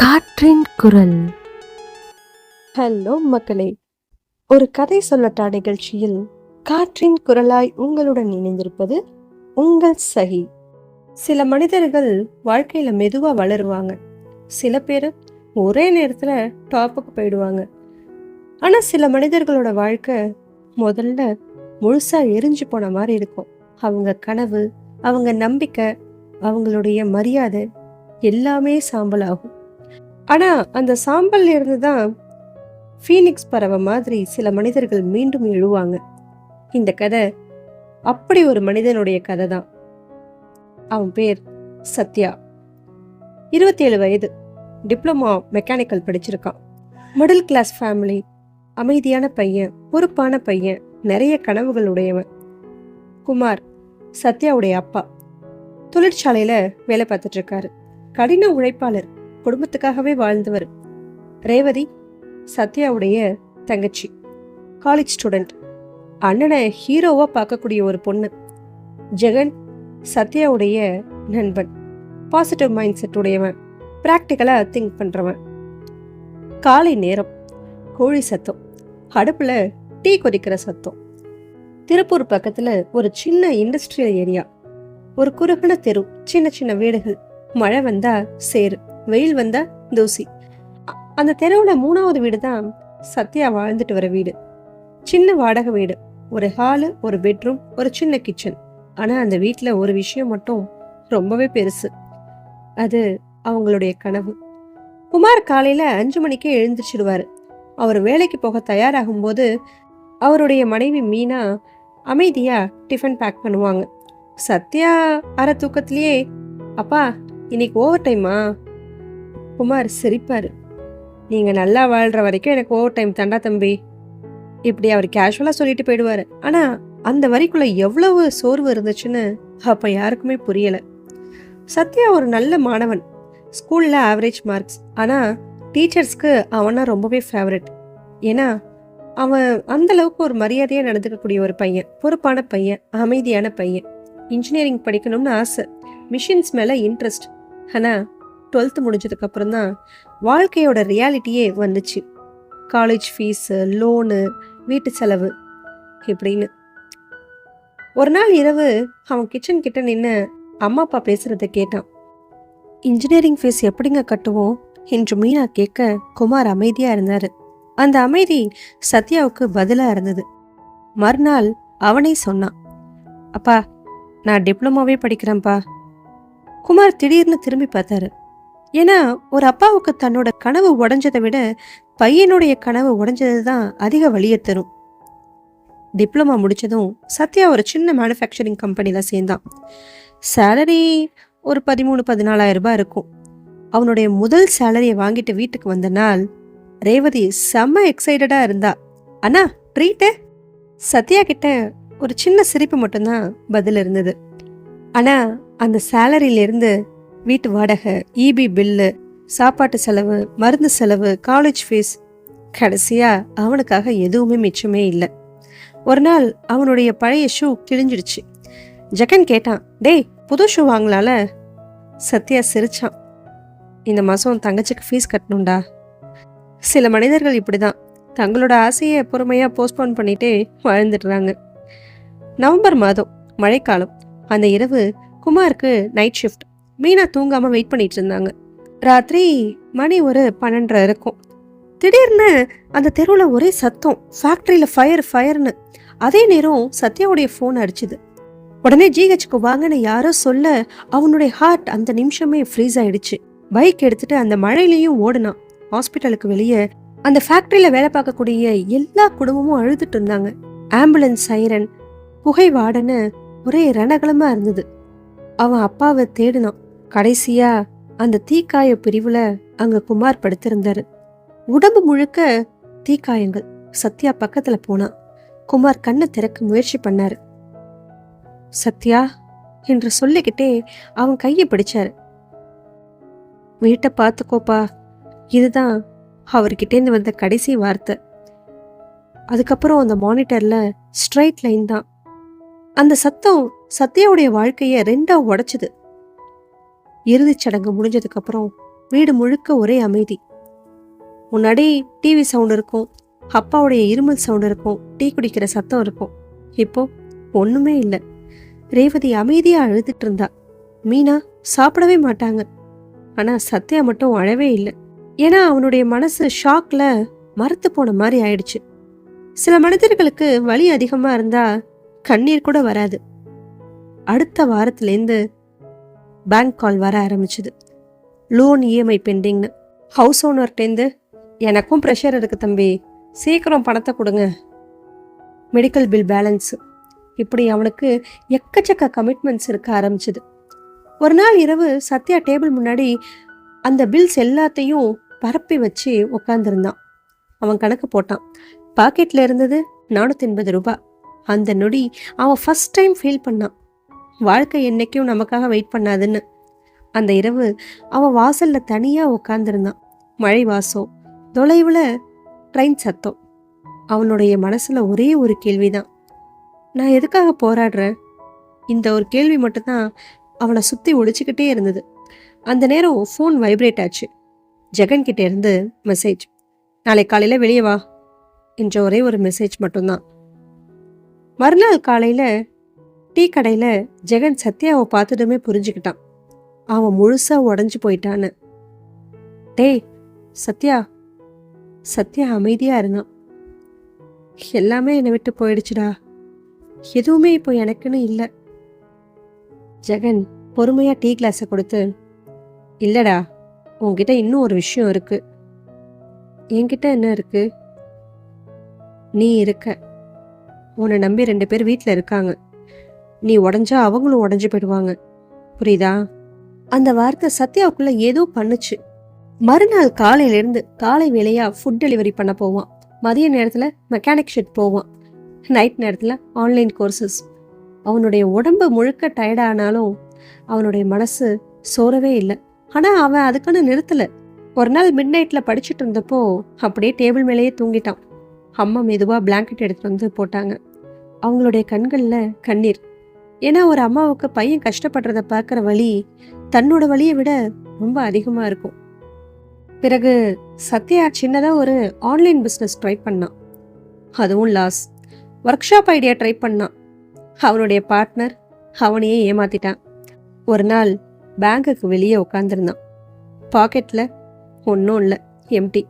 காற்றின் குரல். ஹலோ மக்களே, ஒரு கதை சொல்லட்டா நிகழ்ச்சியில் காற்றின் குரலாய் உங்களுடன் இணைந்திருப்பது உங்கள் சகி. சில மனிதர்கள் வாழ்க்கையில மெதுவா வளருவாங்க. சில பேர் ஒரே நேரத்துல டாப்புக்கு போயிடுவாங்க. ஆனா சில மனிதர்களோட வாழ்க்கை முதல்ல முழுசா எரிஞ்சு போன மாதிரி இருக்கும். அவங்க கனவு, அவங்க நம்பிக்கை, அவங்களுடைய மரியாதை எல்லாமே சாம்பல் ஆகும். ஆனா அந்த சாம்பல்ல இருந்து தான் ஃபீனிக்ஸ் பறவை மாதிரி சில மனிதர்கள் மீண்டும் எழுவாங்க. இந்த கதை அப்படி ஒரு மனிதனுடைய கதை தான். அவன் பேர் சத்யா. 27 வயது, டிப்ளமா மெக்கானிக்கல் படிச்சிருக்கான். மிடில் கிளாஸ் ஃபேமிலி, அமைதியான பையன், பொறுப்பான பையன், நிறைய கனவுகள் உடையவன். குமார் சத்யாவுடைய அப்பா தொழிற்சாலையில வேலை பார்த்துட்டு இருக்காரு. கடின உழைப்பாளர், குடும்பத்துக்காகவே வாழ்ந்தவர். ரேவதி சத்யாவுடைய தங்கச்சி, காலேஜ் ஸ்டூடெண்ட், அண்ணனை ஹீரோவா பார்க்கக்கூடிய ஒரு பொண்ணு. ஜெகன் சத்யாவுடைய நண்பன், பாசிட்டிவ் மைண்ட் செட் உடையவன், பிராக்டிக்கலா திங்க் பண்றவன். காலை நேரம், கோழி சத்தம், அடுப்புல டீ கொதிக்கிற சத்தம். திருப்பூர் பக்கத்துல ஒரு சின்ன இண்டஸ்ட்ரியல் ஏரியா, ஒரு குறுகின தெரு, சின்ன சின்ன வீடுகள். மழை வந்தா சேரு, வெயில் வந்தா தூசி. அந்த தெருவுல 3வது வீடு தான் சத்யா வாழ்ந்துட்டு வர வீடு. சின்ன வாடகை வீடு, ஒரு ஹாலு, ஒரு பெட்ரூம், ஒரு சின்ன கிச்சன். ஆனா அந்த வீட்டுல ஒரு விஷயம் மட்டும் ரொம்பவே பெருசு. அது அவங்களுடைய கனவு. குமார் காலையில 5 மணிக்கே எழுந்திரிச்சிடுவாரு. அவர் வேலைக்கு போக தயாராகும் போது அவருடைய மனைவி மீனா அமைதியா டிஃபன் பேக் பண்ணுவாங்க. சத்யா அரை தூக்கத்திலேயே, அப்பா இன்னைக்கு ஓவர் டைமா? குமார் சிரிப்பாரு. நீங்க நல்லா வாழ்ற வரைக்கும் எனக்கு ஓவர் டைம் தாண்டா தம்பி. இப்படி அவர் கேஷுவலா சொல்லிட்டு போயிடுவாரு. ஆனா அந்த வரிக்குள்ள எவ்வளவு சோர்வு இருந்துச்சுன்னு அப்ப யாருக்குமே புரியல. சத்யா ஒரு நல்ல மாணவன், ஸ்கூல்ல ஆவரேஜ் மார்க்ஸ். ஆனா டீச்சர்ஸ்க்கு அவனா ரொம்பவே ஃபேவரட். ஏன்னா அவன் அந்த அளவுக்கு ஒரு மரியாதையா நடந்துக்கக்கூடிய ஒரு பையன், பொறுப்பான பையன், அமைதியான பையன். இன்ஜினியரிங் படிக்கணும்னு ஆசை, மிஷின்ஸ் மேல இன்ட்ரெஸ்ட். ஆனா 12th முடிஞ்சதுக்கு அப்புறம் தான் வாழ்க்கையோட ரியாலிட்டியே வந்துச்சு. காலேஜ் ஃபீஸு, லோனு, வீட்டு செலவு இப்படின்னு. ஒரு நாள் இரவு அவன் கிச்சன் கிட்ட நின்று அம்மா அப்பா பேசுறத கேட்டான். இன்ஜினியரிங் ஃபீஸ் எப்படிங்க கட்டுவோம் என்று மீனா கேட்க குமார் அமைதியா இருந்தாரு. அந்த அமைதி சத்யாவுக்கு பதிலா இருந்தது. மறுநாள் அவனே சொன்னான், அப்பா நான் டிப்ளமாவே படிக்கிறேன்ப்பா. குமார் திடீர்னு திரும்பி பார்த்தாரு. ஏன்னா ஒரு அப்பாவுக்கு தன்னோட கனவு உடைஞ்சதை விட பையனுடைய கனவு உடைஞ்சது தான் அதிக வலியை தரும். டிப்ளமா முடிச்சதும் சத்யா ஒரு சின்ன மேனுஃபேக்சரிங் கம்பெனில சேர்ந்தான். சேலரி ஒரு 13-14 ரூபாய் இருக்கும். அவனுடைய முதல் சேலரியை வாங்கிட்டு வீட்டுக்கு வந்த நாள் ரேவதி செம்ம எக்ஸைட்டடா இருந்தா. அண்ணா ட்ரீட்டு. சத்யா கிட்ட ஒரு சின்ன சிரிப்பு மட்டும்தான் பதில் இருந்தது. ஆனா அந்த சேலரியிலிருந்து வீட்டு வாடகை, இபி பில்லு, சாப்பாட்டு செலவு, மருந்து செலவு, காலேஜ் ஃபீஸ், கடைசியா அவனுக்காக எதுவுமே மிச்சமே இல்லை. ஒரு நாள் அவனுடைய பழைய ஷூ கிழிஞ்சிடுச்சு. ஜெகன் கேட்டான், டேய் புது ஷூ வாங்கலால? சத்யா சிரிச்சான், இந்த மாசம் தங்கச்சிக்கு ஃபீஸ் கட்டணும்டா. சில மனிதர்கள் இப்படிதான் தங்களோட ஆசையை பொறுமையா போஸ்ட்போன் பண்ணிட்டே வாழ்ந்துடுறாங்க. நவம்பர் மாதம், மழைக்காலம். அந்த இரவு குமாருக்கு நைட் ஷிஃப்ட். மீனா தூங்காம வெயிட் பண்ணிட்டு இருந்தாங்க. ராத்திரி மணி ஒரு 12:30 இருக்கும். திடீர்னு அந்த தெருவுல ஒரே சத்தம், ஃபேக்டரியில ஃபயர்னு. அதே நேரம் சத்யாவுடைய போன் அடிச்சுது. உடனே ஜிஹெச்க்கு வாங்கன்னு யாரோ சொல்ல அவனுடைய ஹார்ட் அந்த நிமிஷமே ஃப்ரீஸ் ஆயிடுச்சு. பைக் எடுத்துட்டு அந்த மழையிலையும் ஓடுனான். ஹாஸ்பிட்டலுக்கு வெளியே அந்த ஃபேக்டரியில வேலை பார்க்கக்கூடிய எல்லா குடும்பமும் அழுதுட்டு இருந்தாங்க. ஆம்புலன்ஸ் சைரன், புகை வாடன்னு ஒரே ரணகலமா இருந்தது. அவன் அப்பாவை தேடினான். கடைசியா அந்த தீக்காய பிரிவுல அங்க குமார் படுத்திருந்தாரு. உடம்பு முழுக்க தீக்காயங்கள். சத்யா பக்கத்துல போனான். குமார் கண்ணை திறக்க முயற்சி பண்ணாரு. சத்யா என்று சொல்லிக்கிட்டே அவன் கையை பிடிச்சாரு. வீட்டை பார்த்துக்கோப்பா, இதுதான் அவர்கிட்டேருந்து வந்த கடைசி வார்த்தை. அதுக்கப்புறம் அந்த மானிட்டர்ல ஸ்ட்ரைட் லைன் தான். அந்த சத்தம் சத்யாவுடைய வாழ்க்கைய 2ஆ உடைச்சுது. இறுதிச் சடங்கு முடிஞ்சதுக்கு அப்புறம் வீடு முழுக்க ஒரே அமைதி. முன்னாடி டிவி சவுண்ட் இருக்கும், அப்பாவுடைய இருமல் சவுண்ட் இருக்கும், டீ குடிக்கிற சத்தம் இருக்கும். இப்போ ஒண்ணுமே இல்லை. ரேவதி அமைதியா அழுதுட்டு இருந்தா. மீனா சாப்பிடவே மாட்டாங்க. ஆனா சத்யா மட்டும் அழவே இல்லை. ஏன்னா அவனுடைய மனசு ஷாக்ல மரத்து போன மாதிரி ஆயிடுச்சு. சில மனிதர்களுக்கு வலி அதிகமா இருந்தா கண்ணீர் கூட வராது. அடுத்த வாரத்திலேருந்து பேங்க் கால் வர ஆரம்பிச்சுது. லோன் இஎம்ஐ பெண்டிங்னு. ஹவுஸ் ஓனர்கிட்டேருந்து, எனக்கும் ப்ரெஷர் இருக்கு தம்பி, சீக்கிரம் பணத்தை கொடுங்க, மெடிக்கல் பில் பேலன்ஸ், இப்படி அவனுக்கு எக்கச்சக்க கமிட்மெண்ட்ஸ் இருக்க ஆரம்பிச்சுது. ஒரு நாள் இரவு சத்யா டேபிள் முன்னாடி அந்த பில்ஸ் எல்லாத்தையும் பரப்பி வச்சு உட்காந்துருந்தான். அவன் கணக்கு போட்டான். பாக்கெட்ல இருந்தது 480 ரூபாய். அந்த நொடி அவன் ஃபர்ஸ்ட் டைம் ஃபீல் பண்ணான், வாழ்க்கை என்னைக்கும் நமக்காக வெயிட் பண்ணாதுன்னு. அந்த இரவு அவன் வாசல்ல தனியா உட்காந்துருந்தான். மழை வாசம், தொலைவுல ட்ரெயின் சத்தம். அவனுடைய மனசுல ஒரே ஒரு கேள்விதான், நான் எதுக்காக போராடுறேன்? இந்த ஒரு கேள்வி மட்டும்தான் அவனை சுத்தி ஒழிச்சுக்கிட்டே இருந்தது. அந்த நேரம் ஃபோன் வைப்ரேட் ஆச்சு. ஜெகன் கிட்ட இருந்து மெசேஜ். நாளை காலையில வெளியே வா என்ற ஒரே ஒரு மெசேஜ் மட்டும்தான். மறுநாள் காலையில டீ கடையில ஜெகன் சத்யாவை பார்த்ததுமே புரிஞ்சுக்கிட்டான், அவன் முழுசா உடஞ்சு போயிட்டான்னு. டேய் சத்யா. சத்யா அமைதியா இருந்தான். எல்லாமே என்னை விட்டு போயிடுச்சுடா, எதுவுமே இப்போ எனக்குன்னு இல்லை. ஜெகன் பொறுமையா டீ கிளாஸை கொடுத்து, இல்லடா உன்கிட்ட இன்னும் ஒரு விஷயம் இருக்கு. என்கிட்ட என்ன இருக்கு? நீ இருக்க. உன்னை நம்பி 2 பேர் வீட்டில் இருக்காங்க. நீ உடஞ்சா அவங்களும் உடஞ்சு போயிடுவாங்க, புரியுதா? அந்த வார்த்தை சத்யாவுக்குள்ள ஏதோ பண்ணுச்சு. மறுநாள் காலையிலேருந்து காலை வேலையா ஃபுட் டெலிவரி பண்ண போவான். மதிய நேரத்தில் மெக்கானிக் ஷெட் போவான். நைட் நேரத்தில் ஆன்லைன் கோர்சஸ். அவனுடைய உடம்பு முழுக்க டயர்டானாலும் அவனுடைய மனசு சோறவே இல்லை. ஆனால் அவன் அதுக்கான நிறுத்தலை. ஒரு நாள் மிட் நைட்டில் படிச்சுட்டு இருந்தப்போ அப்படியே டேபிள் மேலேயே தூங்கிட்டான். அம்மா மெதுவாக பிளாங்கெட் எடுத்துட்டு வந்து போட்டாங்க. அவங்களுடைய கண்களில் கண்ணீர். ஏன்னா ஒரு அம்மாவுக்கு பையன் கஷ்டப்படுறத பார்க்குற வலி தன்னோட வலியை விட ரொம்ப அதிகமாக இருக்கும். பிறகு சத்யா சின்னதாக ஒரு ஆன்லைன் பிஸ்னஸ் ட்ரை பண்ணான். அதுவும் loss. Workshop idea try பண்ணான். அவனுடைய பார்ட்னர் அவனையே ஏமாத்திட்டான். ஒரு நாள் பேங்குக்கு வெளியே உட்காந்துருந்தான். பாக்கெட்டில் ஒன்றும் இல்லை, எம்டி.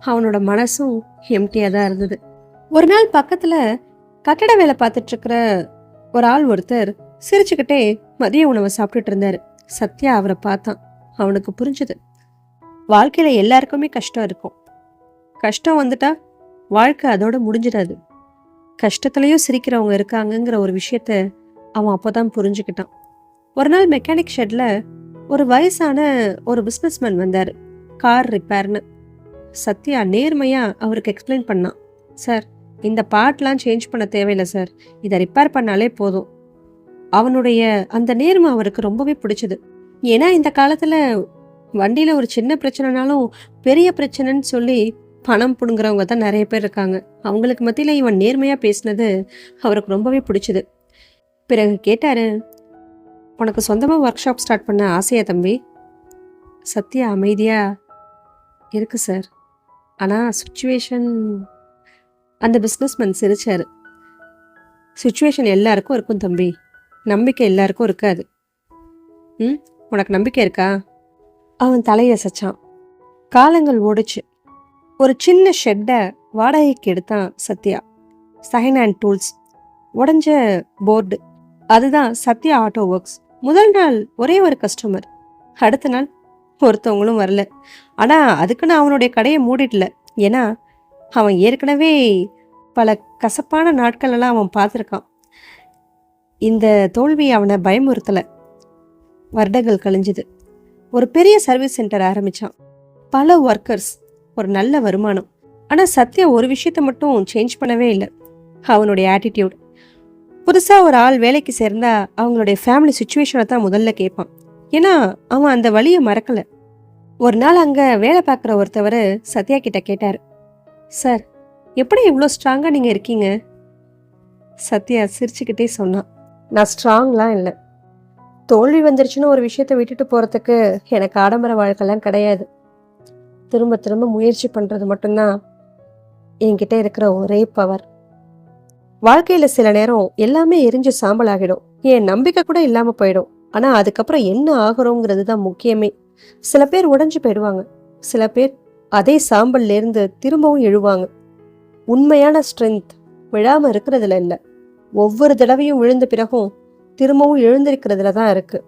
அவனோட மனசும் எம்டியாக தான் இருந்தது. ஒரு நாள் பக்கத்தில் கட்டட வேலை பார்த்துட்ருக்கிற ஒரு ஆள் ஒருத்தர் சிரிச்சுக்கிட்டே மதிய உணவை சாப்பிட்டுட்டு இருந்தார். சத்யா அவரை பார்த்தான். அவனுக்கு புரிஞ்சுது, வாழ்க்கையில் எல்லாருக்குமே கஷ்டம் இருக்கும். கஷ்டம் வந்துட்டா வாழ்க்கை அதோட முடிஞ்சிடாது. கஷ்டத்துலேயும் சிரிக்கிறவங்க இருக்காங்கங்கிற ஒரு விஷயத்த அவன் அப்போதான் புரிஞ்சுக்கிட்டான். ஒரு நாள் மெக்கானிக் ஷெட்டில் ஒரு வயசான ஒரு பிஸ்னஸ்மேன் வந்தார், கார் ரிப்பேர்னு. சத்யா நேர்மையாக அவருக்கு எக்ஸ்பிளைன் பண்ணான். சார், இந்த பார்ட்லாம் சேஞ்ச் பண்ண தேவையில்லை சார், இதை ரிப்பேர் பண்ணாலே போதும். அவனுடைய அந்த நேர்மை அவருக்கு ரொம்பவே பிடிச்சது. ஏன்னா இந்த காலத்தில் வண்டியில் ஒரு சின்ன பிரச்சனைனாலும் பெரிய பிரச்சனைன்னு சொல்லி பணம் பிடுங்குறவங்க தான் நிறைய பேர் இருக்காங்க. அவங்களுக்கு மத்தியில் இவன் நேர்மையாக பேசினது அவருக்கு ரொம்பவே பிடிச்சது. பிறகு கேட்டாரு, உனக்கு சொந்தமாக ஒர்க் ஷாப் ஸ்டார்ட் பண்ண ஆசையா தம்பி? சத்யா அமைதியா, இருக்கு சார், ஆனால் சுச்சுவேஷன். அந்த பிஸ்னஸ்மேன் சிரிச்சாரு. சுச்சுவேஷன் எல்லாருக்கும் இருக்கும் தம்பி, நம்பிக்கை எல்லாருக்கும் இருக்காது. உனக்கு நம்பிக்கை இருக்கா? அவன் தலையசைச்சான். காலங்கள் ஓடுச்சு. ஒரு சின்ன ஷெட்டை வாடகைக்கு எடுத்தான் சத்யா. செகண்ட் ஹேண்ட் டூல்ஸ், உடஞ்ச போர்டு, அதுதான் சத்யா ஆட்டோ ஒர்க்ஸ். முதல் நாள் ஒரே ஒரு கஸ்டமர். அடுத்த நாள் ஒருத்தவங்களும் வரல. ஆனால் அதுக்குன்னு அவனுடைய கடையை மூடிடல. ஏன்னா அவன் ஏற்கனவே பல கசப்பான நாட்களெல்லாம் அவன் பார்த்துருக்கான். இந்த தோல்வி அவனை பயமுறுத்தலை. வருடங்கள் கழிஞ்சுது. ஒரு பெரிய சர்வீஸ் சென்டர் ஆரம்பித்தான். பல ஒர்க்கர்ஸ், ஒரு நல்ல வருமானம். ஆனால் சத்யா ஒரு விஷயத்த மட்டும் சேஞ்ச் பண்ணவே இல்லை, அவனுடைய ஆட்டிடியூட். புதுசாக ஒரு ஆள் வேலைக்கு சேர்ந்தா அவங்களுடைய ஃபேமிலி சுச்சுவேஷனை தான் முதல்ல கேட்பான். ஏன்னா அவன் அந்த வழியை மறக்கலை. ஒரு நாள் அங்கே வேலை பார்க்குற ஒருத்தவர் சத்யா கிட்ட கேட்டார், சார், எப்படி இவ்வளோ ஸ்ட்ராங்காக நீங்கள் இருக்கீங்க? சத்யா சிரிச்சுக்கிட்டே சொன்னான், நான் ஸ்ட்ராங்லாம் இல்லை, தோல்வி வந்துருச்சுன்னு ஒரு விஷயத்த விட்டுட்டு போறதுக்கு எனக்கு ஆடம்பர வாழ்க்கைலாம் கிடையாது. திரும்ப திரும்ப முயற்சி பண்றது மட்டும்தான் என்கிட்ட இருக்கிற ஒரே பவர். வாழ்க்கையில சில நேரம் எல்லாமே எரிஞ்சு சாம்பல் ஆகிடும். என் நம்பிக்கை கூட இல்லாம போயிடும். ஆனா அதுக்கப்புறம் என்ன ஆகுறோங்கிறது தான் முக்கியமே. சில பேர் உடைஞ்சு போயிடுவாங்க. சில பேர் அதே சாம்பல்ல இருந்து திரும்பவும் எழுவாங்க. உண்மையான ஸ்ட்ரென்த் விழாம இருக்கிறதுல இல்ல, ஒவ்வொரு தடவையும் விழுந்த பிறகும் திரும்பவும் எழுந்திருக்கிறதுல தான் இருக்கு.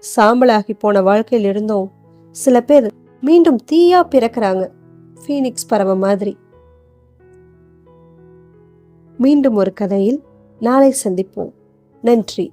சாம்பலாகி போன வாழ்க்கையில் இருந்தும் சில பேர் மீண்டும் தீயா பிறக்கிறாங்க, ஃபீனிக்ஸ் பறவை மாதிரி. மீண்டும் ஒரு கதையில் நாளை சந்திப்போம். நன்றி.